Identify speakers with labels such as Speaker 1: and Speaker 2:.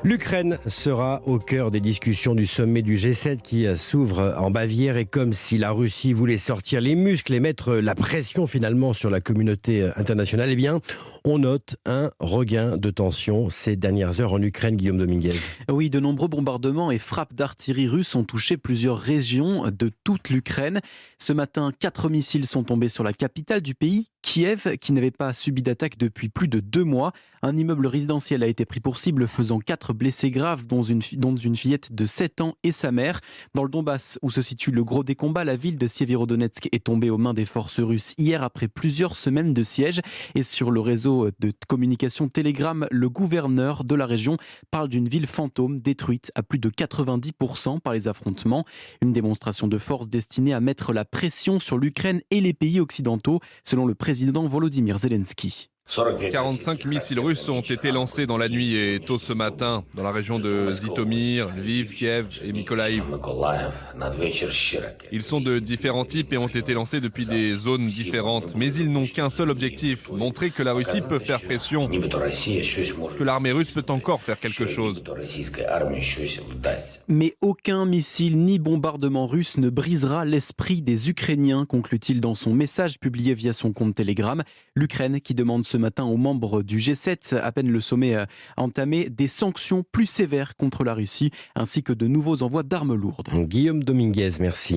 Speaker 1: L'Ukraine sera au cœur des discussions du sommet du G7 qui s'ouvre en Bavière, et comme si la Russie voulait sortir les muscles et mettre la pression finalement sur la communauté internationale, eh bien, on note un regain de tension ces dernières heures en Ukraine, Guillaume Dominguez.
Speaker 2: Oui, de nombreux bombardements et frappes d'artillerie russes ont touché plusieurs régions de toute l'Ukraine. Ce matin, 4 missiles sont tombés sur la capitale du pays, Kiev, qui n'avait pas subi d'attaque depuis plus de 2 mois. Un immeuble résidentiel a été pris pour cible, faisant 4 blessés graves, dont une fillette de 7 ans et sa mère. Dans le Donbass, où se situe le gros des combats, la ville de Sieviero-Donetsk est tombée aux mains des forces russes hier après plusieurs semaines de siège. Et sur le réseau de communication Telegram, le gouverneur de la région parle d'une ville fantôme détruite à plus de 90% par les affrontements. Une démonstration de force destinée à mettre la pression sur l'Ukraine et les pays occidentaux, selon le président Volodymyr Zelensky.
Speaker 3: 45 missiles russes ont été lancés dans la nuit et tôt ce matin dans la région de Zhytomyr, Lviv, Kiev et Mykolaiv. Ils sont de différents types et ont été lancés depuis des zones différentes. Mais ils n'ont qu'un seul objectif, montrer que la Russie peut faire pression, que l'armée russe peut encore faire quelque chose.
Speaker 2: Mais aucun missile ni bombardement russe ne brisera l'esprit des Ukrainiens, conclut-il dans son message publié via son compte Telegram. L'Ukraine qui demande ce matin aux membres du G7, à peine le sommet entamé, des sanctions plus sévères contre la Russie, ainsi que de nouveaux envois d'armes lourdes.
Speaker 1: Guillaume Dominguez, merci.